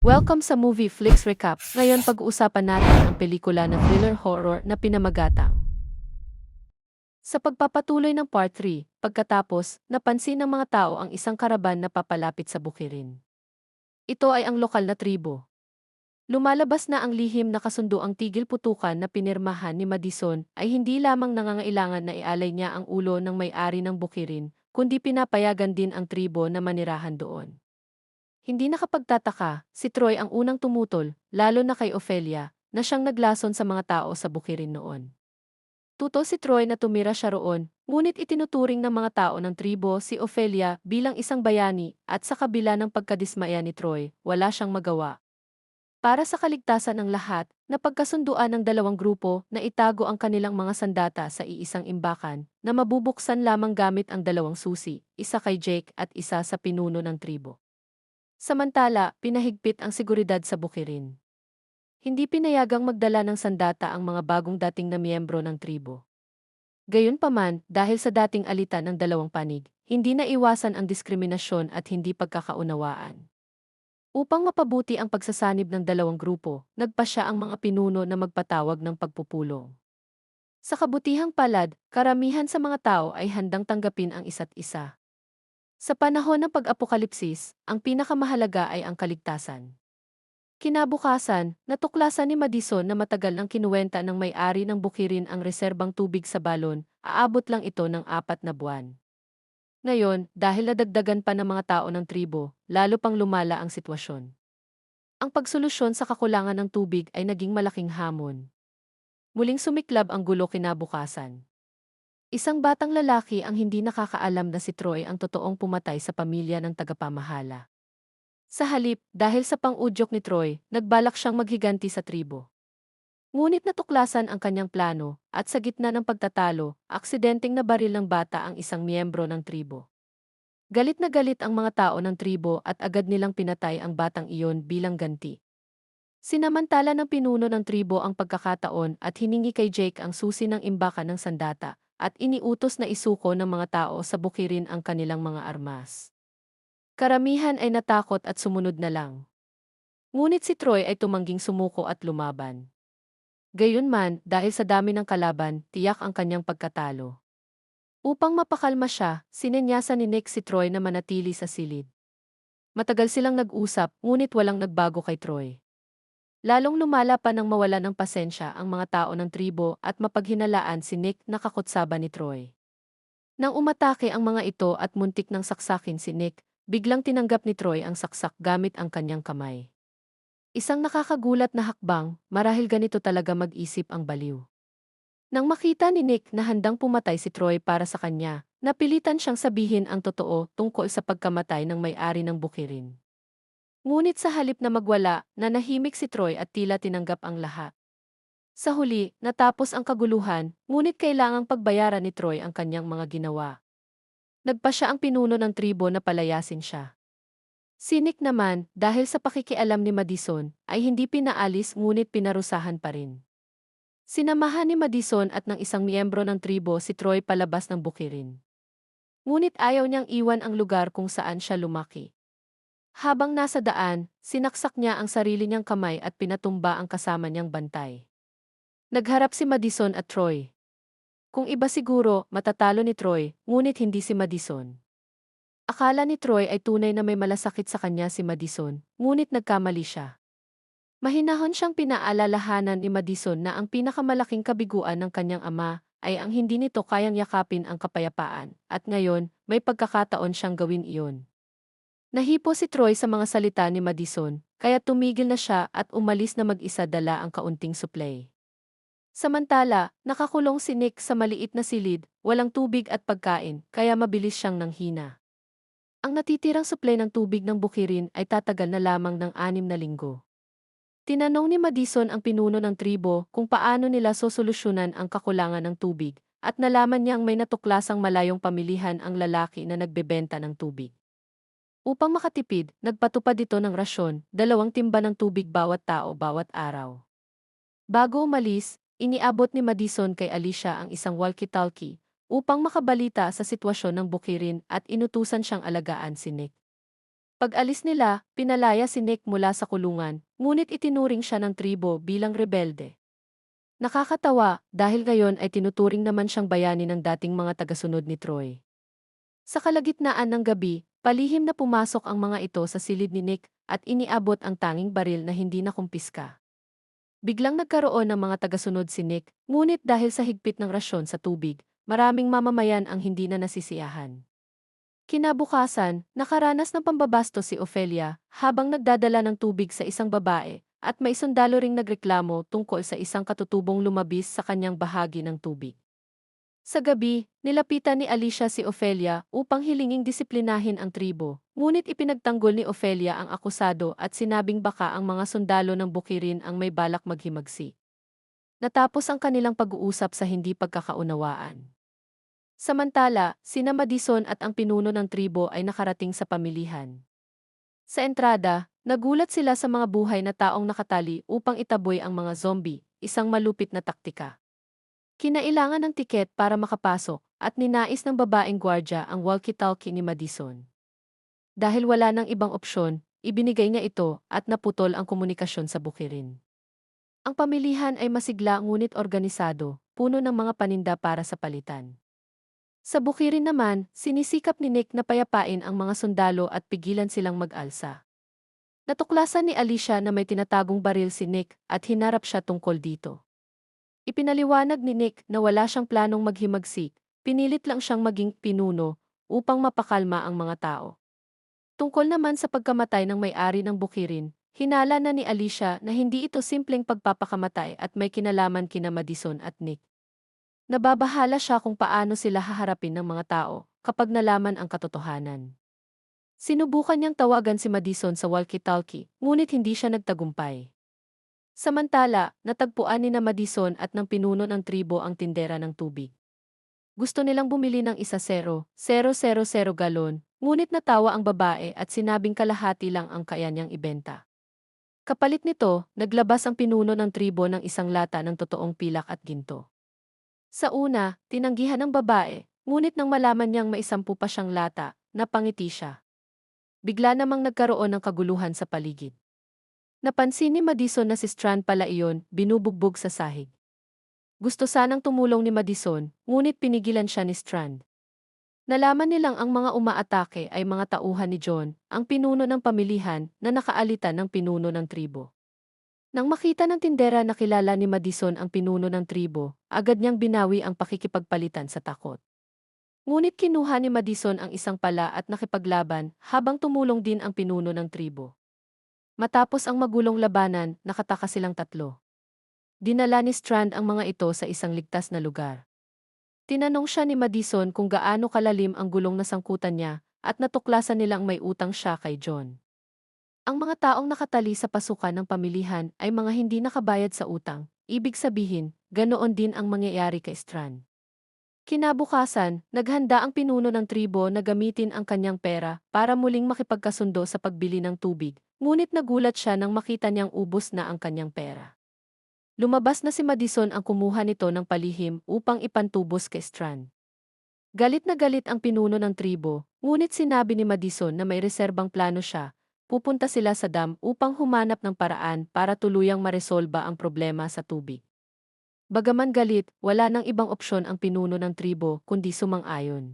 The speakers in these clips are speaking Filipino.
Welcome sa Movie Flix Recap. Ngayon pag-uusapan natin ang pelikula na thriller horror na Pinamagatang. Sa pagpapatuloy ng Part 3, pagkatapos, napansin ng mga tao ang isang karaban na papalapit sa bukirin. Ito ay ang lokal na tribo. Lumalabas na ang lihim na kasunduang tigil putukan na pinirmahan ni Madison ay hindi lamang nangangailangan na ialay niya ang ulo ng may-ari ng bukirin, kundi pinapayagan din ang tribo na manirahan doon. Hindi nakapagtataka, si Troy ang unang tumutol, lalo na kay Ophelia, na siyang naglason sa mga tao sa bukirin noon. Tuto si Troy na tumira siya roon, ngunit itinuturing ng mga tao ng tribo si Ophelia bilang isang bayani at sa kabila ng pagkadismaya ni Troy, wala siyang magawa. Para sa kaligtasan ng lahat, napagkasunduan ng dalawang grupo na itago ang kanilang mga sandata sa iisang imbakan na mabubuksan lamang gamit ang dalawang susi, isa kay Jake at isa sa pinuno ng tribo. Samantala, pinahigpit ang seguridad sa bukirin. Hindi pinayagang magdala ng sandata ang mga bagong dating na miyembro ng tribo. Gayunpaman, dahil sa dating alitan ng dalawang panig, hindi na iwasan ang diskriminasyon at hindi pagkakaunawaan. Upang mapabuti ang pagsasanib ng dalawang grupo, nagpasya ang mga pinuno na magpatawag ng pagpupulong. Sa kabutihang palad, karamihan sa mga tao ay handang tanggapin ang isa't isa. Sa panahon ng pag-apokalipsis, ang pinakamahalaga ay ang kaligtasan. Kinabukasan, natuklasan ni Madison na matagal nang kinuwenta ng may-ari ng bukirin ang reserbang tubig sa balon, aabot lang ito ng 4 na buwan. Ngayon, dahil nadagdagan pa ng mga tao ng tribo, lalo pang lumala ang sitwasyon. Ang pagsolusyon sa kakulangan ng tubig ay naging malaking hamon. Muling sumiklab ang gulo kinabukasan. Isang batang lalaki ang hindi nakakaalam na si Troy ang totoong pumatay sa pamilya ng tagapamahala. Sa halip, dahil sa pang-udyok ni Troy, nagbalak siyang maghiganti sa tribo. Ngunit natuklasan ang kanyang plano, at sa gitna ng pagtatalo, aksidenteng nabaril ng bata ang isang miyembro ng tribo. Galit na galit ang mga tao ng tribo at agad nilang pinatay ang batang iyon bilang ganti. Sinamantala ng pinuno ng tribo ang pagkakataon at hiningi kay Jake ang susi ng imbakan ng sandata, at iniutos na isuko ng mga tao sa bukirin ang kanilang mga armas. Karamihan ay natakot at sumunod na lang. Ngunit si Troy ay tumangging sumuko at lumaban. Gayunman, dahil sa dami ng kalaban, tiyak ang kanyang pagkatalo. Upang mapakalma siya, sinenyasan ni Nick si Troy na manatili sa silid. Matagal silang nag-usap, ngunit walang nagbago kay Troy. Lalong lumala pa nang mawala ng pasensya ang mga tao ng tribo at mapaghinalaan si Nick na kakutsaba ni Troy. Nang umatake ang mga ito at muntik nang saksakin si Nick, biglang tinanggap ni Troy ang saksak gamit ang kanyang kamay. Isang nakakagulat na hakbang, marahil ganito talaga mag-isip ang baliw. Nang makita ni Nick na handang pumatay si Troy para sa kanya, napilitan siyang sabihin ang totoo tungkol sa pagkamatay ng may-ari ng bukirin. Ngunit sa halip na magwala, nanahimik si Troy at tila tinanggap ang lahat. Sa huli, natapos ang kaguluhan, ngunit kailangang pagbayaran ni Troy ang kanyang mga ginawa. Nagpa siya ang pinuno ng tribo na palayasin siya. Si Nick naman, dahil sa pakikialam ni Madison, ay hindi pinaalis ngunit pinarusahan pa rin. Sinamahan ni Madison at ng isang miyembro ng tribo si Troy palabas ng bukirin. Ngunit ayaw niyang iwan ang lugar kung saan siya lumaki. Habang nasa daan, sinaksak niya ang sarili niyang kamay at pinatumba ang kasama niyang bantay. Nagharap si Madison at Troy. Kung iba siguro, matatalo ni Troy, ngunit hindi si Madison. Akala ni Troy ay tunay na may malasakit sa kanya si Madison, ngunit nagkamali siya. Mahinahon siyang pinaalalahanan ni Madison na ang pinakamalaking kabiguan ng kanyang ama ay ang hindi nito kayang yakapin ang kapayapaan, at ngayon, may pagkakataon siyang gawin iyon. Nahipo si Troy sa mga salita ni Madison, kaya tumigil na siya at umalis na mag-isa dala ang kaunting suplay. Samantala, nakakulong si Nick sa maliit na silid, walang tubig at pagkain, kaya mabilis siyang nanghina. Ang natitirang supply ng tubig ng bukirin ay tatagal na lamang ng 6 na linggo. Tinanong ni Madison ang pinuno ng tribo kung paano nila sosolusyunan ang kakulangan ng tubig, at nalaman niyang may natuklasang malayong pamilihan ang lalaki na nagbebenta ng tubig. Upang makatipid, nagpatupad ito ng rasyon, 2 timba ng tubig bawat tao bawat araw. Bago umalis, iniabot ni Madison kay Alicia ang isang walkie-talkie upang makabalita sa sitwasyon ng bukirin at inutusan siyang alagaan si Nick. Pag-alis nila, pinalaya si Nick mula sa kulungan, ngunit itinuring siya ng tribo bilang rebelde. Nakakatawa dahil ngayon ay tinuturing naman siyang bayani ng dating mga tagasunod ni Troy. Sa kalagitnaan ng gabi, palihim na pumasok ang mga ito sa silid ni Nick at iniabot ang tanging baril na hindi nakumpiska. Biglang nagkaroon ng mga tagasunod si Nick, ngunit dahil sa higpit ng rasyon sa tubig, maraming mamamayan ang hindi na nasisiyahan. Kinabukasan, nakaranas ng pambabastos si Ophelia habang nagdadala ng tubig sa isang babae at may sundalo ring nagreklamo tungkol sa isang katutubong lumabis sa kanyang bahagi ng tubig. Sa gabi, nilapitan ni Alicia si Ophelia upang hilinging disiplinahin ang tribo, ngunit ipinagtanggol ni Ophelia ang akusado at sinabing baka ang mga sundalo ng bukirin ang may balak maghimagsi. Natapos ang kanilang pag-uusap sa hindi pagkakaunawaan. Samantala, sina Madison at ang pinuno ng tribo ay nakarating sa pamilihan. Sa entrada, nagulat sila sa mga buhay na taong nakatali upang itaboy ang mga zombie, isang malupit na taktika. Kinailangan ng tiket para makapasok at ninais ng babaeng gwardya ang walkie-talkie ni Madison. Dahil wala nang ibang opsyon, ibinigay niya ito at naputol ang komunikasyon sa bukirin. Ang pamilihan ay masigla ngunit organisado, puno ng mga paninda para sa palitan. Sa bukirin naman, sinisikap ni Nick na payapain ang mga sundalo at pigilan silang mag-alsa. Natuklasan ni Alicia na may tinatagong baril si Nick at hinarap siya tungkol dito. Ipinaliwanag ni Nick na wala siyang planong maghimagsik, pinilit lang siyang maging pinuno upang mapakalma ang mga tao. Tungkol naman sa pagkamatay ng may-ari ng bukirin, hinala na ni Alicia na hindi ito simpleng pagpapakamatay at may kinalaman kina Madison at Nick. Nababahala siya kung paano sila haharapin ng mga tao kapag nalaman ang katotohanan. Sinubukan niyang tawagan si Madison sa walkie-talkie, ngunit hindi siya nagtagumpay. Samantala, natagpuan ni na Madison at ng pinuno ng tribo ang tindera ng tubig. Gusto nilang bumili ng 1,000 galon, ngunit natawa ang babae at sinabing kalahati lang ang kaya niyang ibenta. Kapalit nito, naglabas ang pinuno ng tribo ng isang lata ng totoong pilak at ginto. Sa una, tinanggihan ng babae, ngunit nang malaman niyang may 10 pa siyang lata, napangiti siya. Bigla namang nagkaroon ng kaguluhan sa paligid. Napansin ni Madison na si Strand pala iyon, binubugbog sa sahig. Gusto sanang tumulong ni Madison, ngunit pinigilan siya ni Strand. Nalaman nilang ang mga umaatake ay mga tauhan ni John, ang pinuno ng pamilihan na nakaalitan ng pinuno ng tribo. Nang makita ng tindera na kilala ni Madison ang pinuno ng tribo, agad niyang binawi ang pakikipagpalitan sa takot. Ngunit kinuha ni Madison ang isang pala at nakipaglaban habang tumulong din ang pinuno ng tribo. Matapos ang magulong labanan, nakataka silang tatlo. Dinala ni Strand ang mga ito sa isang ligtas na lugar. Tinanong siya ni Madison kung gaano kalalim ang gulong na sangkutan niya at natuklasan nilang may utang siya kay John. Ang mga taong nakatali sa pasukan ng pamilihan ay mga hindi nakabayad sa utang, ibig sabihin, ganoon din ang mangyayari kay Strand. Kinabukasan, naghanda ang pinuno ng tribo na gamitin ang kanyang pera para muling makipagkasundo sa pagbili ng tubig, ngunit nagulat siya nang makita niyang ubos na ang kanyang pera. Lumabas na si Madison ang kumuha nito ng palihim upang ipantubos kay Strand. Galit na galit ang pinuno ng tribo, ngunit sinabi ni Madison na may reserbang plano siya. Pupunta sila sa dam upang humanap ng paraan para tuluyang maresolba ang problema sa tubig. Bagaman galit, wala nang ibang opsyon ang pinuno ng tribo kundi sumang-ayon.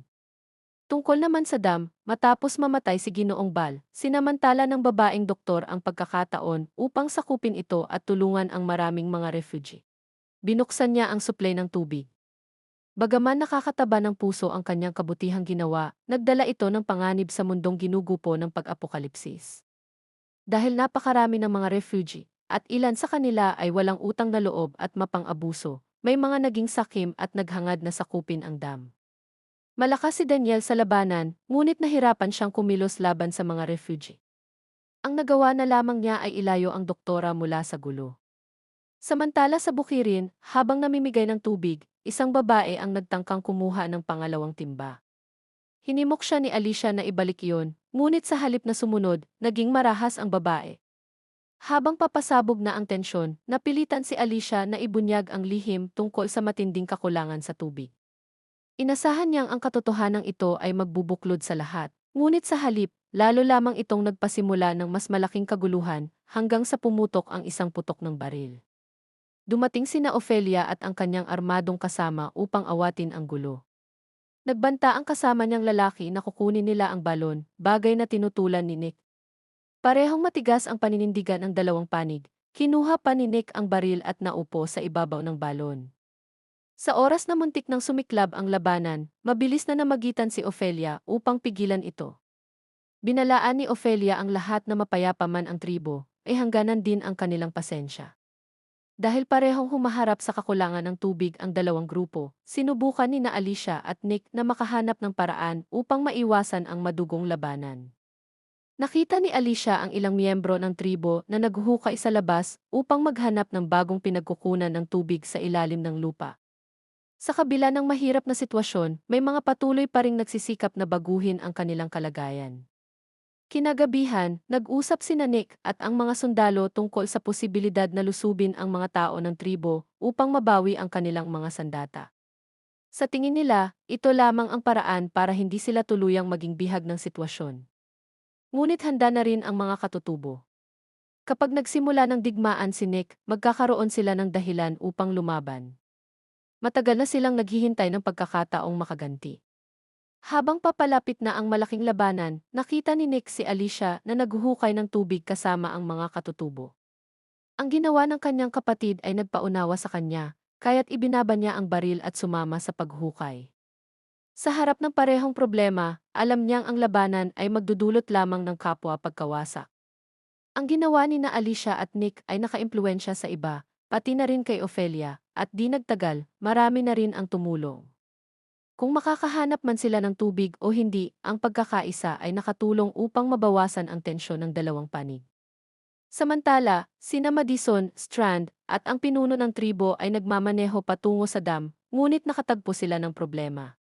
Tungkol naman sa dam, matapos mamatay si Ginoong Bal, sinamantala ng babaeng doktor ang pagkakataon upang sakupin ito at tulungan ang maraming mga refugee. Binuksan niya ang supply ng tubig. Bagaman nakakataba ng puso ang kanyang kabutihang ginawa, nagdala ito ng panganib sa mundong ginugupo ng pag-apokalipsis. Dahil napakarami ng mga refugee, at ilan sa kanila ay walang utang na loob at mapang-abuso, may mga naging sakim at naghangad na sakupin ang dam. Malakas si Daniel sa labanan, ngunit nahirapan siyang kumilos laban sa mga refugee. Ang nagawa na lamang niya ay ilayo ang doktora mula sa gulo. Samantala sa bukirin, habang namimigay ng tubig, isang babae ang nagtangkang kumuha ng pangalawang timba. Hinimok siya ni Alicia na ibalik iyon, ngunit sa halip na sumunod, naging marahas ang babae. Habang papasabog na ang tensyon, napilitan si Alicia na ibunyag ang lihim tungkol sa matinding kakulangan sa tubig. Inasahan niyang ang katotohanan ito ay magbubuklod sa lahat, ngunit sa halip, lalo lamang itong nagpasimula ng mas malaking kaguluhan hanggang sa pumutok ang isang putok ng baril. Dumating sina Ophelia at ang kanyang armadong kasama upang awatin ang gulo. Nagbanta ang kasama niyang lalaki na kukunin nila ang balon, bagay na tinutulan ni Nick. Parehong matigas ang paninindigan ng dalawang panig. Kinuha pa ni Nick ang baril at naupo sa ibabaw ng balon. Sa oras na muntik nang sumiklab ang labanan, mabilis na namagitan si Ophelia upang pigilan ito. Binalaan ni Ophelia ang lahat na mapayapa man ang tribo, ay hangganan din ang kanilang pasensya. Dahil parehong humaharap sa kakulangan ng tubig ang dalawang grupo, sinubukan ni na Alicia at Nick na makahanap ng paraan upang maiwasan ang madugong labanan. Nakita ni Alicia ang ilang miyembro ng tribo na naghuhukay sa labas upang maghanap ng bagong pinagkukunan ng tubig sa ilalim ng lupa. Sa kabila ng mahirap na sitwasyon, may mga patuloy pa ring nagsisikap na baguhin ang kanilang kalagayan. Kinagabihan, nag-usap sina Nick at ang mga sundalo tungkol sa posibilidad na lusubin ang mga tao ng tribo upang mabawi ang kanilang mga sandata. Sa tingin nila, ito lamang ang paraan para hindi sila tuluyang maging bihag ng sitwasyon. Ngunit handa na rin ang mga katutubo. Kapag nagsimula ng digmaan si Nick, magkakaroon sila ng dahilan upang lumaban. Matagal na silang naghihintay ng pagkakataong makaganti. Habang papalapit na ang malaking labanan, nakita ni Nick si Alicia na naghuhukay ng tubig kasama ang mga katutubo. Ang ginawa ng kanyang kapatid ay nagpaunawa sa kanya, kaya't ibinaba niya ang baril at sumama sa paghukay. Sa harap ng parehong problema, alam niyang ang labanan ay magdudulot lamang ng kapwa pagkawasak. Ang ginawa ni na Alicia at Nick ay nakaimpluwensya sa iba, pati na rin kay Ophelia, at di nagtagal, marami na rin ang tumulong. Kung makakahanap man sila ng tubig o hindi, ang pagkakaisa ay nakatulong upang mabawasan ang tensyon ng dalawang panig. Samantala, sina Madison, Strand, at ang pinuno ng tribo ay nagmamaneho patungo sa dam, ngunit nakatagpo sila ng problema.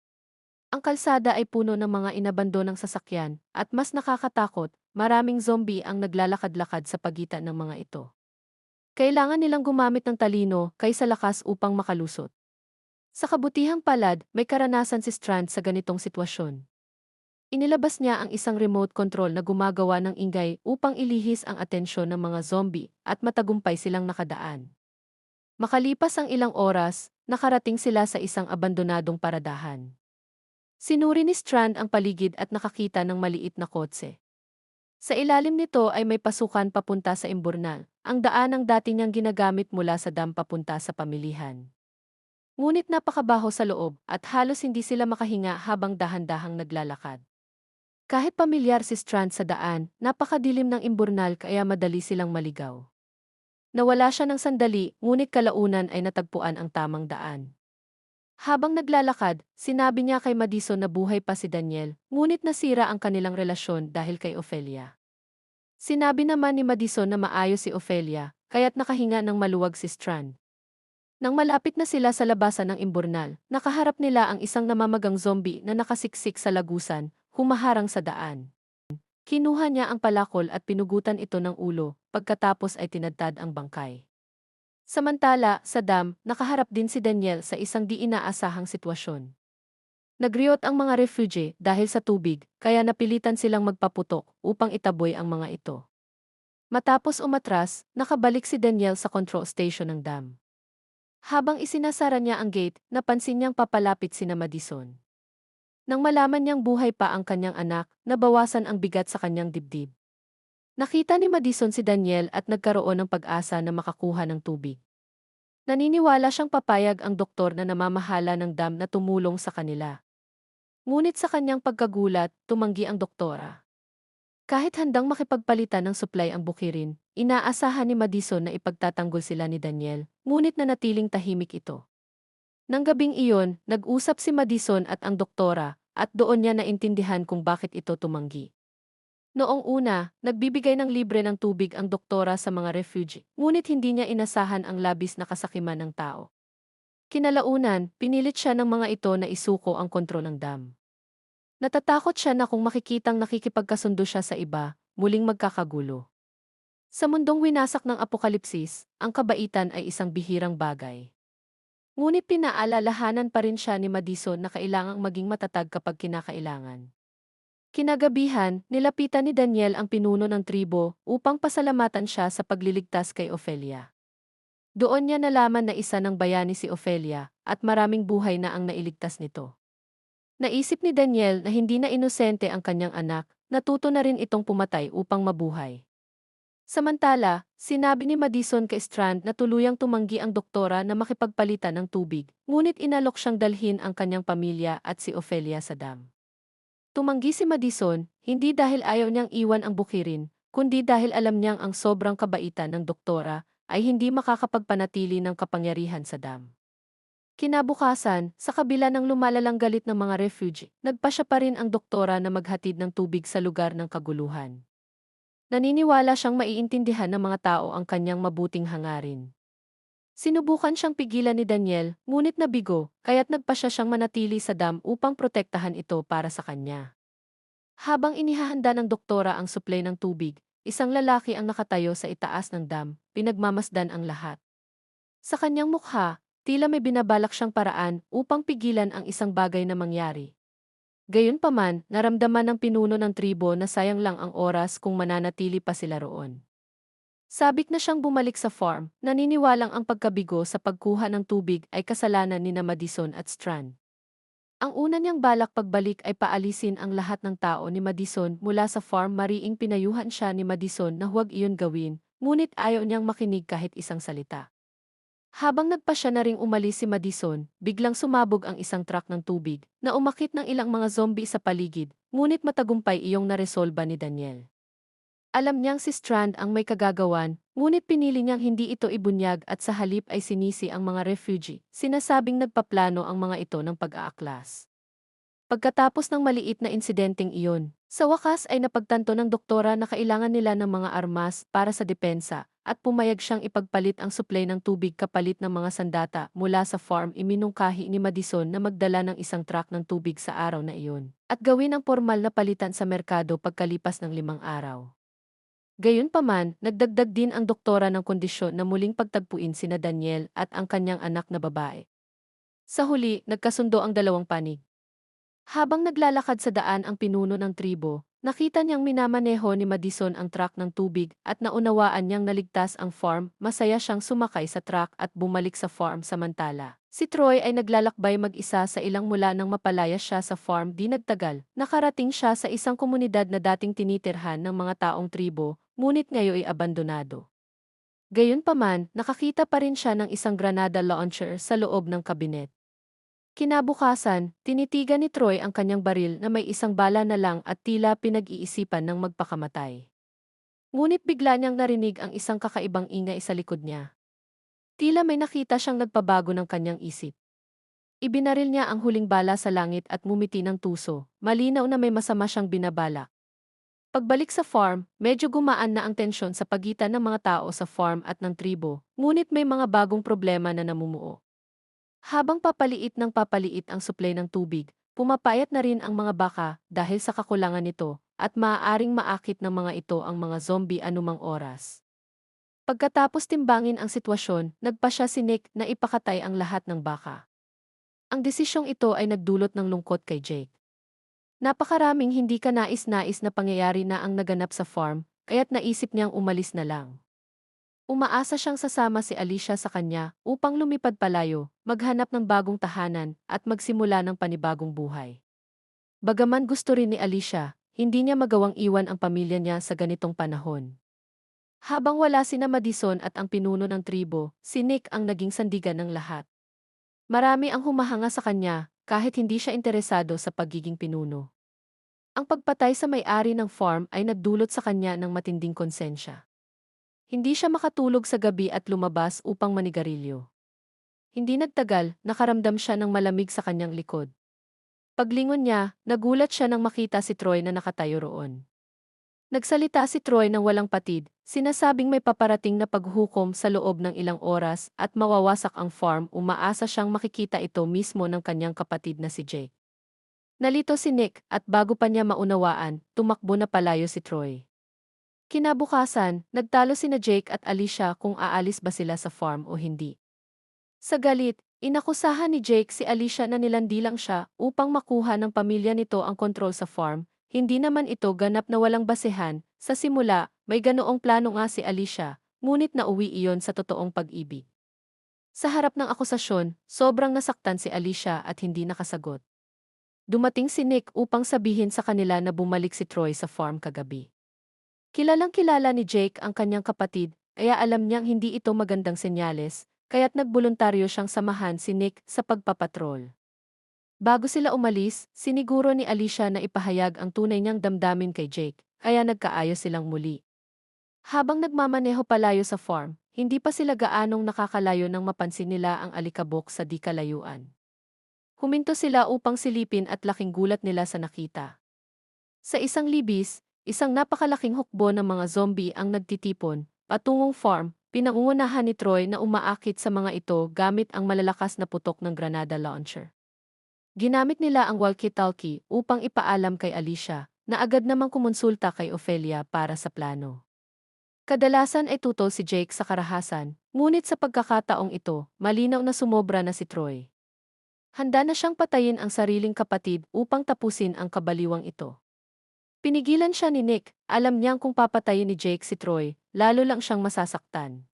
Ang kalsada ay puno ng mga inabandonang sasakyan, at mas nakakatakot, maraming zombie ang naglalakad-lakad sa pagitan ng mga ito. Kailangan nilang gumamit ng talino kaysa lakas upang makalusot. Sa kabutihang palad, may karanasan si Strand sa ganitong sitwasyon. Inilabas niya ang isang remote control na gumagawa ng ingay upang ilihis ang atensyon ng mga zombie at matagumpay silang nakadaan. Makalipas ang ilang oras, nakarating sila sa isang abandonadong paradahan. Sinuri ni Strand ang paligid at nakakita ng maliit na kotse. Sa ilalim nito ay may pasukan papunta sa imburnal, ang daan ang dati niyang ginagamit mula sa dam papunta sa pamilihan. Ngunit napakabaho sa loob at halos hindi sila makahinga habang dahan-dahang naglalakad. Kahit pamilyar si Strand sa daan, napakadilim ng imburnal kaya madali silang maligaw. Nawala siya ng sandali, ngunit kalaunan ay natagpuan ang tamang daan. Habang naglalakad, sinabi niya kay Madison na buhay pa si Daniel, ngunit nasira ang kanilang relasyon dahil kay Ophelia. Sinabi naman ni Madison na maayos si Ophelia, kaya't nakahinga ng maluwag si Strand. Nang malapit na sila sa labasan ng imburnal, nakaharap nila ang isang namamagang zombie na nakasiksik sa lagusan, humaharang sa daan. Kinuha niya ang palakol at pinugutan ito ng ulo, pagkatapos ay tinadtad ang bangkay. Samantala, sa dam, nakaharap din si Daniel sa isang di inaasahang sitwasyon. Nagriyot ang mga refugee dahil sa tubig, kaya napilitan silang magpaputok upang itaboy ang mga ito. Matapos umatras, nakabalik si Daniel sa control station ng dam. Habang isinasara niya ang gate, napansin niyang papalapit sina Madison. Nang malaman niyang buhay pa ang kanyang anak, nabawasan ang bigat sa kanyang dibdib. Nakita ni Madison si Daniel at nagkaroon ng pag-asa na makakuha ng tubig. Naniniwala siyang papayag ang doktor na namamahala ng dam na tumulong sa kanila. Ngunit sa kanyang pagkagulat, tumanggi ang doktora. Kahit handang makipagpalitan ng supply ang bukirin, inaasahan ni Madison na ipagtatanggol sila ni Daniel, ngunit nanatiling tahimik ito. Nang gabing iyon, nag-usap si Madison at ang doktora, at doon niya naintindihan kung bakit ito tumanggi. Noong una, nagbibigay ng libre ng tubig ang doktora sa mga refugee, ngunit hindi niya inasahan ang labis na kasakiman ng tao. Kinalaunan, pinilit siya ng mga ito na isuko ang kontrol ng dam. Natatakot siya na kung makikitang nakikipagkasundo siya sa iba, muling magkakagulo. Sa mundong winasak ng apokalipsis, ang kabaitan ay isang bihirang bagay. Ngunit pinaalalahanan pa rin siya ni Madison na kailangang maging matatag kapag kinakailangan. Kinagabihan, nilapitan ni Daniel ang pinuno ng tribo upang pasalamatan siya sa pagliligtas kay Ophelia. Doon niya nalaman na isa ng bayani si Ophelia at maraming buhay na ang nailigtas nito. Naisip ni Daniel na hindi na inosente ang kanyang anak, natuto na rin itong pumatay upang mabuhay. Samantala, sinabi ni Madison kay Strand na tuluyang tumanggi ang doktora na makipagpalitan ng tubig, ngunit inalok siyang dalhin ang kanyang pamilya at si Ophelia sa dam. Tumanggi si Madison, hindi dahil ayaw niyang iwan ang bukirin, kundi dahil alam niyang ang sobrang kabaitan ng doktora ay hindi makakapagpanatili ng kapangyarihan sa dam. Kinabukasan, sa kabila ng lumalalang galit ng mga refugee, nagpa siya pa rin ang doktora na maghatid ng tubig sa lugar ng kaguluhan. Naniniwala siyang maiintindihan ng mga tao ang kanyang mabuting hangarin. Sinubukan siyang pigilan ni Daniel, ngunit nabigo, kaya't nagpa siyang manatili sa dam upang protektahan ito para sa kanya. Habang inihahanda ng doktora ang suplay ng tubig, isang lalaki ang nakatayo sa itaas ng dam, pinagmamasdan ang lahat. Sa kanyang mukha, tila may binabalak siyang paraan upang pigilan ang isang bagay na mangyari. Gayunpaman, naramdaman ng pinuno ng tribo na sayang lang ang oras kung mananatili pa sila roon. Sabik na siyang bumalik sa farm, naniniwalang ang pagkabigo sa pagkuha ng tubig ay kasalanan ni Madison at Strand. Ang una niyang balak pagbalik ay paalisin ang lahat ng tao ni Madison mula sa farm, mariing pinayuhan siya ni Madison na huwag iyon gawin, ngunit ayaw niyang makinig kahit isang salita. Habang nagpasya na ring umalis si Madison, biglang sumabog ang isang truck ng tubig na umakit ng ilang mga zombie sa paligid, ngunit matagumpay iyong naresolba ni Daniel. Alam niyang si Strand ang may kagagawan, ngunit pinili niyang hindi ito ibunyag at sa halip ay sinisi ang mga refugee, sinasabing nagpaplano ang mga ito ng pag-aaklas. Pagkatapos ng maliit na insidenteng iyon, sa wakas ay napagtanto ng doktora na kailangan nila ng mga armas para sa depensa, at pumayag siyang ipagpalit ang supply ng tubig kapalit ng mga sandata mula sa farm. Iminungkahi ni Madison na magdala ng isang truck ng tubig sa araw na iyon, at gawin ang formal na palitan sa merkado pagkalipas ng 5 araw. Gayunpaman, nagdagdag din ang doktora ng kondisyon na muling pagtagpuin sina Daniel at ang kanyang anak na babae. Sa huli, nagkasundo ang dalawang panig. Habang naglalakad sa daan ang pinuno ng tribo, nakita niyang minamaneho ni Madison ang truck ng tubig at naunawaan niyang naligtas ang farm. Masaya siyang sumakay sa truck at bumalik sa farm. Samantala, si Troy ay naglalakbay mag-isa sa ilang mula nang mapalaya siya sa farm. Di nagtagal, nakarating siya sa isang komunidad na dating tinitirhan ng mga taong tribo, ngunit ngayon ay abandonado. Gayunpaman, nakakita pa rin siya ng isang granada launcher sa loob ng kabinet. Kinabukasan, tinitigan ni Troy ang kanyang baril na may isang bala na lang at tila pinag-iisipan ng magpakamatay. Ngunit bigla niyang narinig ang isang kakaibang ingay sa likod niya. Tila may nakita siyang nagpabago ng kanyang isip. Ibinaril niya ang huling bala sa langit at ngumiti ng tuso, malinaw na may masama siyang binabalak. Pagbalik sa farm, medyo gumaan na ang tensyon sa pagitan ng mga tao sa farm at ng tribo, ngunit may mga bagong problema na namumuo. Habang papaliit ng papaliit ang supply ng tubig, pumapayat na rin ang mga baka dahil sa kakulangan nito, at maaaring maakit ng mga ito ang mga zombie anumang oras. Pagkatapos timbangin ang sitwasyon, nagpa siya si Nick na ipakatay ang lahat ng baka. Ang desisyong ito ay nagdulot ng lungkot kay Jake. Napakaraming hindi kanais-nais na pangyayari na ang naganap sa farm, kaya't naisip niyang umalis na lang. Umaasa siyang sasama si Alicia sa kanya upang lumipad palayo, maghanap ng bagong tahanan at magsimula ng panibagong buhay. Bagaman gusto rin ni Alicia, hindi niya magawang iwan ang pamilya niya sa ganitong panahon. Habang wala sina Madison at ang pinuno ng tribo, si Nick ang naging sandigan ng lahat. Marami ang humahanga sa kanya kahit hindi siya interesado sa pagiging pinuno. Ang pagpatay sa may-ari ng farm ay nagdulot sa kanya ng matinding konsensya. Hindi siya makatulog sa gabi at lumabas upang manigarilyo. Hindi nagtagal, nakaramdam siya ng malamig sa kanyang likod. Paglingon niya, nagulat siya nang makita si Troy na nakatayo roon. Nagsalita si Troy ng walang patid, sinasabing may paparating na paghukom sa loob ng ilang oras at mawawasak ang farm. Umaasa siyang makikita ito mismo ng kanyang kapatid na si Jake. Nalito si Nick at bago pa niya maunawaan, tumakbo na palayo si Troy. Kinabukasan, nagtalo sina Jake at Alicia kung aalis ba sila sa farm o hindi. Sa galit, inakusahan ni Jake si Alicia na nilandi lang siya upang makuha ng pamilya nito ang kontrol sa farm, hindi naman ito ganap na walang basehan. Sa simula, may ganoong plano nga si Alicia, ngunit nauwi iyon sa totoong pag-ibig. Sa harap ng akusasyon, sobrang nasaktan si Alicia at hindi nakasagot. Dumating si Nick upang sabihin sa kanila na bumalik si Troy sa farm kagabi. Kilalang-kilala ni Jake ang kanyang kapatid, kaya alam niyang hindi ito magandang senyales, kaya't nagboluntaryo siyang samahan si Nick sa pagpapatrol. Bago sila umalis, siniguro ni Alicia na ipahayag ang tunay niyang damdamin kay Jake, kaya nagkaayos silang muli. Habang nagmamaneho palayo sa farm, hindi pa sila gaanong nakakalayo nang mapansin nila ang alikabok sa di kalayuan. Huminto sila upang silipin at laking gulat nila sa nakita. Sa isang libis, isang napakalaking hukbo ng mga zombie ang nagtitipon, patungong farm, pinangungunahan ni Troy na umaakit sa mga ito gamit ang malalakas na putok ng granada launcher. Ginamit nila ang walkie-talkie upang ipaalam kay Alicia na agad namang kumonsulta kay Ophelia para sa plano. Kadalasan ay tutol si Jake sa karahasan, ngunit sa pagkakataong ito, malinaw na sumobra na si Troy. Handa na siyang patayin ang sariling kapatid upang tapusin ang kabaliwang ito. Pinigilan siya ni Nick, alam niyang kung papatayin ni Jake si Troy, lalo lang siyang masasaktan.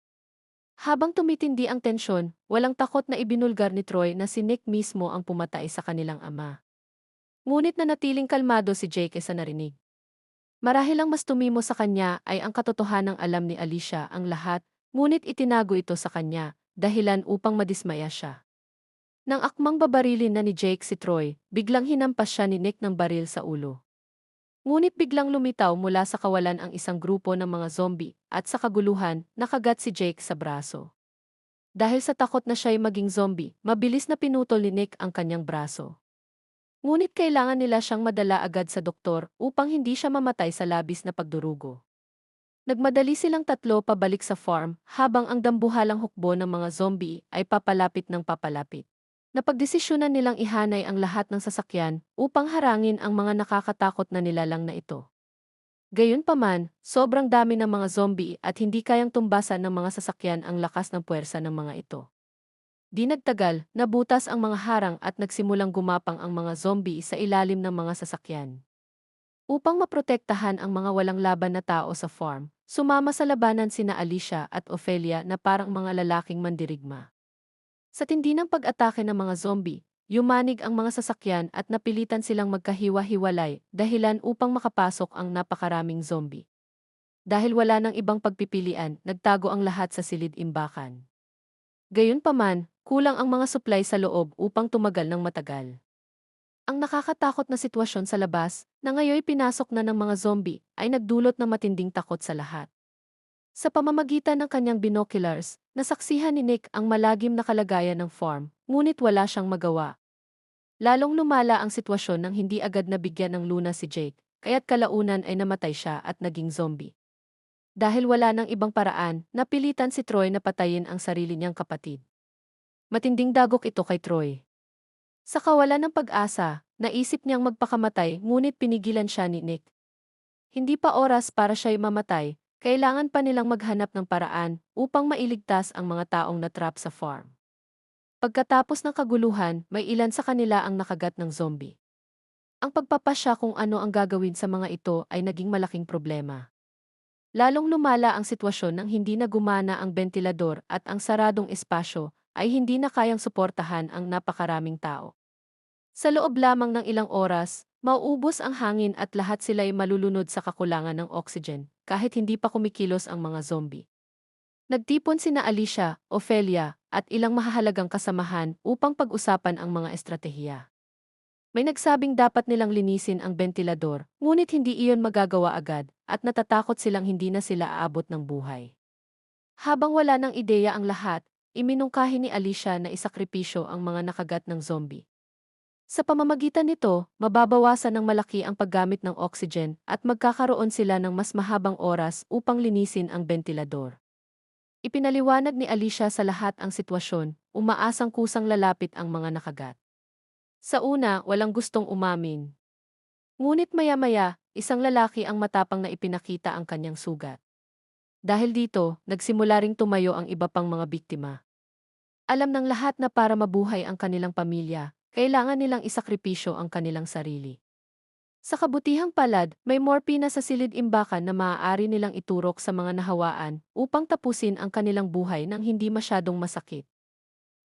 Habang tumitindi ang tensyon, walang takot na ibinulgar ni Troy na si Nick mismo ang pumatay sa kanilang ama. Ngunit nanatiling kalmado si Jake sa narinig. Marahil ang mas tumimo sa kanya ay ang katotohanang alam ni Alicia ang lahat, ngunit itinago ito sa kanya, dahilan upang madismaya siya. Nang akmang babarilin na ni Jake si Troy, biglang hinampas siya ni Nick ng baril sa ulo. Ngunit biglang lumitaw mula sa kawalan ang isang grupo ng mga zombie at sa kaguluhan, nakagat si Jake sa braso. Dahil sa takot na siya'y maging zombie, mabilis na pinutol ni Nick ang kanyang braso. Ngunit kailangan nila siyang madala agad sa doktor upang hindi siya mamatay sa labis na pagdurugo. Nagmadali silang tatlo pabalik sa farm habang ang dambuhalang hukbo ng mga zombie ay papalapit ng papalapit. Napagdesisyonan nilang ihanay ang lahat ng sasakyan upang harangin ang mga nakakatakot na nilalang na ito. Gayunpaman, sobrang dami ng mga zombie at hindi kayang tumbasan ng mga sasakyan ang lakas ng puwersa ng mga ito. Di nagtagal, nabutas ang mga harang at nagsimulang gumapang ang mga zombie sa ilalim ng mga sasakyan. Upang maprotektahan ang mga walang laban na tao sa farm, sumama sa labanan sina Alicia at Ophelia na parang mga lalaking mandirigma. Sa tindi ng pag-atake ng mga zombie, yumanig ang mga sasakyan at napilitan silang magkahiwa-hiwalay dahilan upang makapasok ang napakaraming zombie. Dahil wala nang ibang pagpipilian, nagtago ang lahat sa silid-imbakan. Gayunpaman, kulang ang mga supply sa loob upang tumagal ng matagal. Ang nakakatakot na sitwasyon sa labas, na ngayoy pinasok na ng mga zombie, ay nagdulot ng matinding takot sa lahat. Sa pamamagitan ng kanyang binoculars, nasaksihan ni Nick ang malagim na kalagayan ng farm, ngunit wala siyang magawa. Lalong lumala ang sitwasyon nang hindi agad nabigyan ng luna si Jake, kaya't kalaunan ay namatay siya at naging zombie. Dahil wala nang ibang paraan, napilitan si Troy na patayin ang sarili niyang kapatid. Matinding dagok ito kay Troy. Sa kawalan ng pag-asa, naisip niyang magpakamatay ngunit pinigilan siya ni Nick. Hindi pa oras para siya'y mamatay, kailangan pa nilang maghanap ng paraan upang mailigtas ang mga taong natrap sa farm. Pagkatapos ng kaguluhan, may ilan sa kanila ang nakagat ng zombie. Ang pagpapasya kung ano ang gagawin sa mga ito ay naging malaking problema. Lalong lumala ang sitwasyon nang hindi na gumana ang bentilador at ang saradong espasyo ay hindi na kayang suportahan ang napakaraming tao. Sa loob lamang ng ilang oras, mauubos ang hangin at lahat sila ay malulunod sa kakulangan ng oxygen, kahit hindi pa kumikilos ang mga zombie. Nagtipon sina Alicia, Ophelia, at ilang mahahalagang kasamahan upang pag-usapan ang mga estratehiya. May nagsabing dapat nilang linisin ang bentilador, ngunit hindi iyon magagawa agad, at natatakot silang hindi na sila aabot ng buhay. Habang wala ng ideya ang lahat, iminungkahi ni Alicia na isakripisyo ang mga nakagat ng zombie. Sa pamamagitan nito, mababawasan ng malaki ang paggamit ng oxygen at magkakaroon sila ng mas mahabang oras upang linisin ang bentilador. Ipinaliwanag ni Alicia sa lahat ang sitwasyon, umaasang kusang lalapit ang mga nakagat. Sa una, walang gustong umamin. Ngunit maya-maya, isang lalaki ang matapang na ipinakita ang kanyang sugat. Dahil dito, nagsimula ring tumayo ang iba pang mga biktima. Alam ng lahat na para mabuhay ang kanilang pamilya, kailangan nilang isakripisyo ang kanilang sarili. Sa kabutihang palad, may morphine sa silid-imbakan na maaari nilang iturok sa mga nahawaan upang tapusin ang kanilang buhay nang hindi masyadong masakit.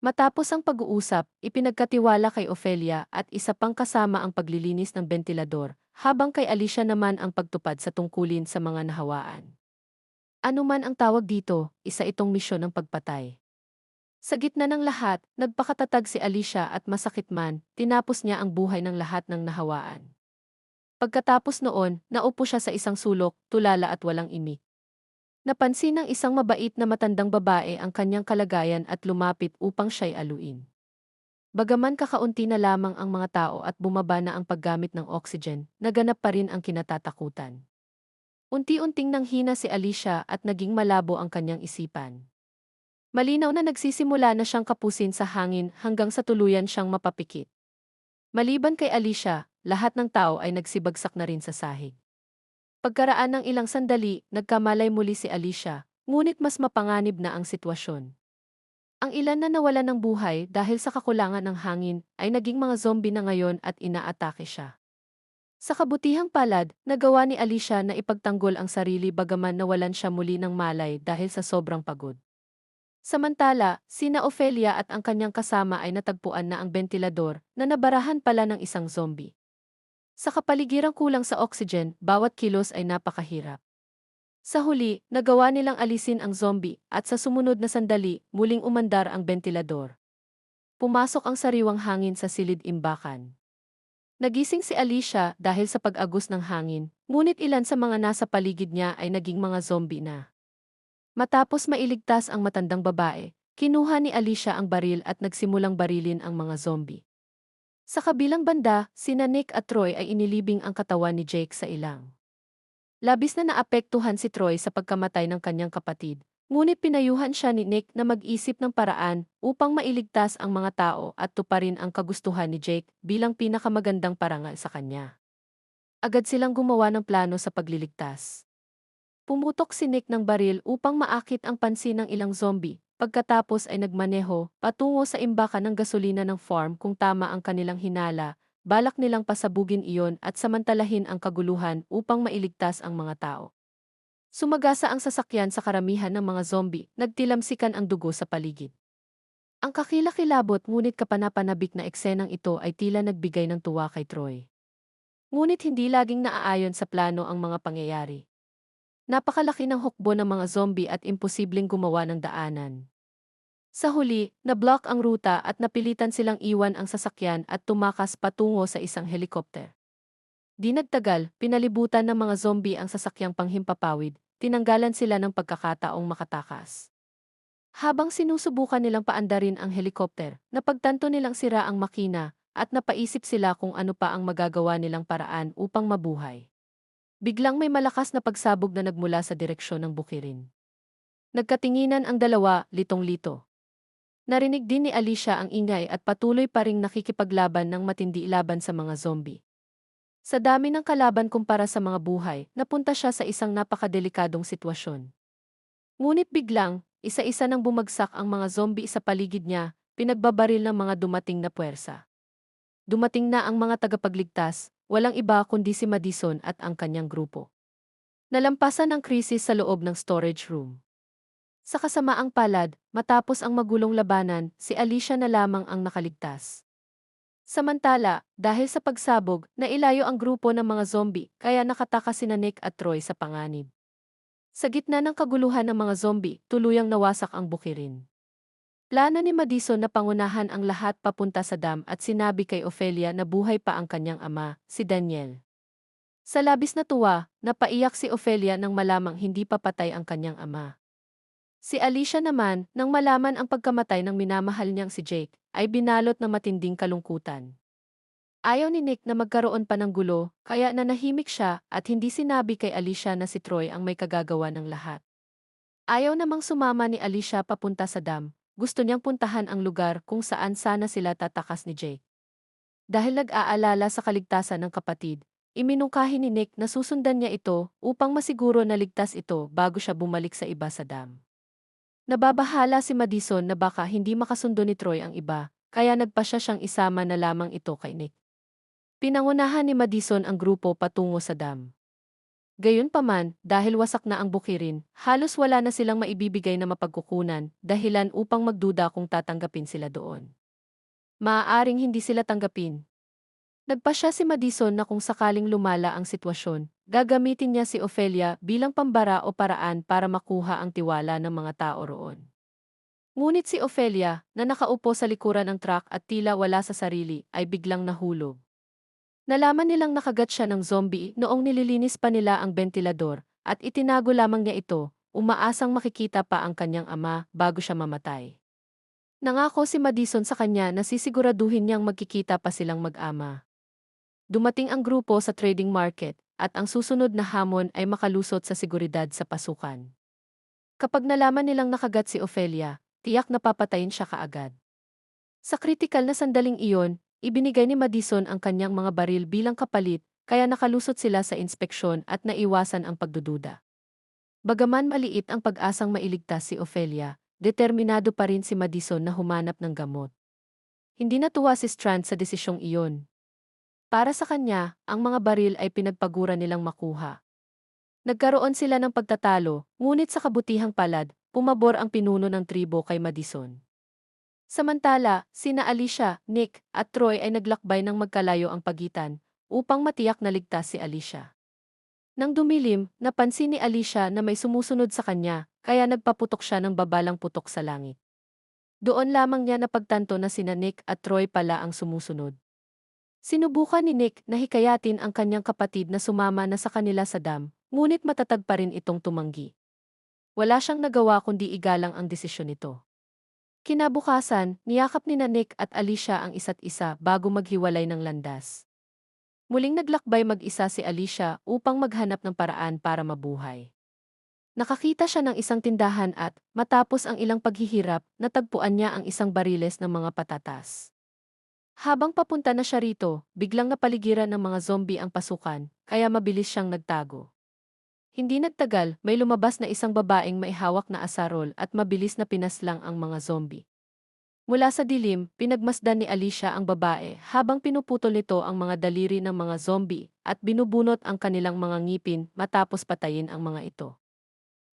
Matapos ang pag-uusap, ipinagkatiwala kay Ophelia at isa pang kasama ang paglilinis ng bentilador, habang kay Alicia naman ang pagtupad sa tungkulin sa mga nahawaan. Ano man ang tawag dito, isa itong misyon ng pagpatay. Sa gitna ng lahat, nagpakatatag si Alicia at masakit man, tinapos niya ang buhay ng lahat ng nahawaan. Pagkatapos noon, naupo siya sa isang sulok, tulala at walang imik. Napansin ng isang mabait na matandang babae ang kanyang kalagayan at lumapit upang siya'y aluin. Bagaman kakaunti na lamang ang mga tao at bumaba na ang paggamit ng oxygen, naganap pa rin ang kinatatakutan. Unti-unting nanghina si Alicia at naging malabo ang kanyang isipan. Malinaw na nagsisimula na siyang kapusin sa hangin hanggang sa tuluyan siyang mapapikit. Maliban kay Alicia, lahat ng tao ay nagsibagsak na rin sa sahig. Pagkaraan ng ilang sandali, nagkamalay muli si Alicia, ngunit mas mapanganib na ang sitwasyon. Ang ilan na nawalan ng buhay dahil sa kakulangan ng hangin ay naging mga zombie na ngayon at inaatake siya. Sa kabutihang palad, nagawa ni Alicia na ipagtanggol ang sarili bagaman nawalan siya muli ng malay dahil sa sobrang pagod. Samantala, sina Ophelia at ang kanyang kasama ay natagpuan na ang bentilador na nabarahan pala ng isang zombie. Sa kapaligirang kulang sa oxygen, bawat kilos ay napakahirap. Sa huli, nagawa nilang alisin ang zombie at sa sumunod na sandali, muling umandar ang bentilador. Pumasok ang sariwang hangin sa silid-imbakan. Nagising si Alicia dahil sa pag-agos ng hangin, ngunit ilan sa mga nasa paligid niya ay naging mga zombie na. Matapos mailigtas ang matandang babae, kinuha ni Alicia ang baril at nagsimulang barilin ang mga zombie. Sa kabilang banda, sina Nick at Troy ay inilibing ang katawan ni Jake sa ilang. Labis na naapektuhan si Troy sa pagkamatay ng kanyang kapatid, ngunit pinayuhan siya ni Nick na mag-isip ng paraan upang mailigtas ang mga tao at tuparin ang kagustuhan ni Jake bilang pinakamagandang parangal sa kanya. Agad silang gumawa ng plano sa pagliligtas. Pumutok si Nick ng baril upang maakit ang pansin ng ilang zombie, pagkatapos ay nagmaneho patungo sa imbakan ng gasolina ng farm kung tama ang kanilang hinala, balak nilang pasabugin iyon at samantalahin ang kaguluhan upang mailigtas ang mga tao. Sumagasa ang sasakyan sa karamihan ng mga zombie, nagtilamsikan ang dugo sa paligid. Ang kakilakilabot ngunit kapanapanabik na eksenang ito ay tila nagbigay ng tuwa kay Troy. Ngunit hindi laging naaayon sa plano ang mga pangyayari. Napakalaki ng hukbo ng mga zombie at imposibleng gumawa ng daanan. Sa huli, na-block ang ruta at napilitan silang iwan ang sasakyan at tumakas patungo sa isang helikopter. Di nagtagal, pinalibutan ng mga zombie ang sasakyang panghimpapawid, tinanggalan sila ng pagkakataong makatakas. Habang sinusubukan nilang paandarin ang helikopter, napagtanto nilang sira ang makina at napaisip sila kung ano pa ang magagawa nilang paraan upang mabuhay. Biglang may malakas na pagsabog na nagmula sa direksyon ng bukirin. Nagkatinginan ang dalawa, litong-lito. Narinig din ni Alicia ang ingay at patuloy pa ring nakikipaglaban ng matindi laban sa mga zombie. Sa dami ng kalaban kumpara sa mga buhay, napunta siya sa isang napakadelikadong sitwasyon. Ngunit biglang, isa-isa nang bumagsak ang mga zombie sa paligid niya, pinagbabaril ng mga dumating na puwersa. Dumating na ang mga tagapagligtas, walang iba kundi si Madison at ang kanyang grupo. Nalampasan ang krisis sa loob ng storage room. Sa kasamaang palad, matapos ang magulong labanan, si Alicia na lamang ang nakaligtas. Samantala, dahil sa pagsabog, nailayo ang grupo ng mga zombie, kaya nakatakas sina Nick at Troy sa panganib. Sa gitna ng kaguluhan ng mga zombie, tuluyang nawasak ang bukirin. Plano ni Madison na pangunahan ang lahat papunta sa dam at sinabi kay Ophelia na buhay pa ang kanyang ama, si Daniel. Sa labis na tuwa, napaiyak si Ophelia nang malamang hindi pa patay ang kanyang ama. Si Alicia naman, nang malaman ang pagkamatay ng minamahal niyang si Jake, ay binalot ng matinding kalungkutan. Ayaw ni Nick na magkaroon pa ng gulo, kaya nanahimik siya at hindi sinabi kay Alicia na si Troy ang may kagagawa ng lahat. Ayaw namang sumama ni Alicia papunta sa dam, gusto niyang puntahan ang lugar kung saan sana sila tatakas ni Jake. Dahil nag-aalala sa kaligtasan ng kapatid, iminungkahi ni Nick na susundan niya ito upang masiguro na ligtas ito bago siya bumalik sa iba sa dam. Nababahala si Madison na baka hindi makasundo ni Troy ang iba, kaya nagpasya siyang isama na lamang ito kay Nick. Pinangunahan ni Madison ang grupo patungo sa dam. Gayunpaman, dahil wasak na ang bukirin, halos wala na silang maibibigay na mapagkukunan, dahilan upang magduda kung tatanggapin sila doon. Maaaring hindi sila tanggapin. Nagpasya si Madison na kung sakaling lumala ang sitwasyon, gagamitin niya si Ophelia bilang pambara o paraan para makuha ang tiwala ng mga tao roon. Ngunit si Ophelia, na nakaupo sa likuran ng truck at tila wala sa sarili, ay biglang nahulog. Nalaman nilang nakagat siya ng zombie noong nililinis pa nila ang bentilador at itinago lamang niya ito, umaasang makikita pa ang kanyang ama bago siya mamatay. Nangako si Madison sa kanya na sisiguraduhin niyang magkikita pa silang mag-ama. Dumating ang grupo sa trading market at ang susunod na hamon ay makalusot sa seguridad sa pasukan. Kapag nalaman nilang nakagat si Ophelia, tiyak na papatayin siya kaagad. Sa kritikal na sandaling iyon, ibinigay ni Madison ang kanyang mga baril bilang kapalit, kaya nakalusot sila sa inspeksyon at naiwasan ang pagdududa. Bagaman maliit ang pag-asang mailigtas si Ophelia, determinado pa rin si Madison na humanap ng gamot. Hindi natuwa si Strand sa desisyong iyon. Para sa kanya, ang mga baril ay pinagpagura nilang makuha. Nagkaroon sila ng pagtatalo, ngunit sa kabutihang palad, pumabor ang pinuno ng tribo kay Madison. Samantala, sina Alicia, Nick, at Troy ay naglakbay ng magkalayo ang pagitan, upang matiyak na ligtas si Alicia. Nang dumilim, napansin ni Alicia na may sumusunod sa kanya, kaya nagpaputok siya ng babalang putok sa langit. Doon lamang niya napagtanto na sina Nick at Troy pala ang sumusunod. Sinubukan ni Nick na hikayatin ang kanyang kapatid na sumama na sa kanila sa dam, ngunit matatag pa rin itong tumanggi. Wala siyang nagawa kundi igalang ang desisyon nito. Kinabukasan, niyakap ni Nick at Alicia ang isa't isa bago maghiwalay ng landas. Muling naglakbay mag-isa si Alicia upang maghanap ng paraan para mabuhay. Nakakita siya ng isang tindahan at, matapos ang ilang paghihirap, natagpuan niya ang isang bariles ng mga patatas. Habang papunta na siya rito, biglang napaligiran ng mga zombie ang pasukan, kaya mabilis siyang nagtago. Hindi nagtagal, may lumabas na isang babaeng may hawak na asarol at mabilis na pinaslang ang mga zombie. Mula sa dilim, pinagmasdan ni Alicia ang babae habang pinuputol nito ang mga daliri ng mga zombie at binubunot ang kanilang mga ngipin matapos patayin ang mga ito.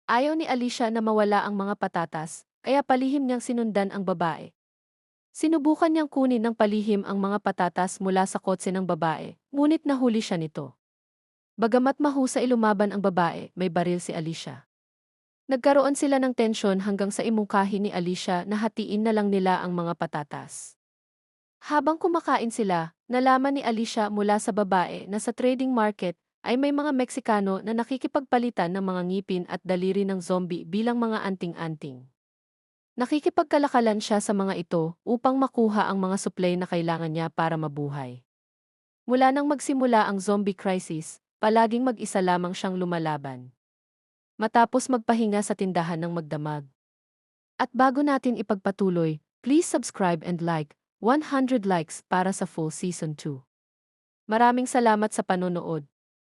Ayaw ni Alicia na mawala ang mga patatas, kaya palihim niyang sinundan ang babae. Sinubukan niyang kunin ng palihim ang mga patatas mula sa kotse ng babae, ngunit nahuli siya nito. Bagamat mahusay lumaban ang babae, may baril si Alicia. Nagkaroon sila ng tensyon hanggang sa imungkahi ni Alicia na hatiin na lang nila ang mga patatas. Habang kumakain sila, nalaman ni Alicia mula sa babae na sa trading market ay may mga Meksikano na nakikipagpalitan ng mga ngipin at daliri ng zombie bilang mga anting-anting. Nakikipagkalakalan siya sa mga ito upang makuha ang mga supply na kailangan niya para mabuhay. Mula nang magsimula ang zombie crisis, palaging mag-isa lamang siyang lumalaban. Matapos magpahinga sa tindahan ng magdamag. At bago natin ipagpatuloy, please subscribe and like, 100 likes para sa full season 2. Maraming salamat sa panonood.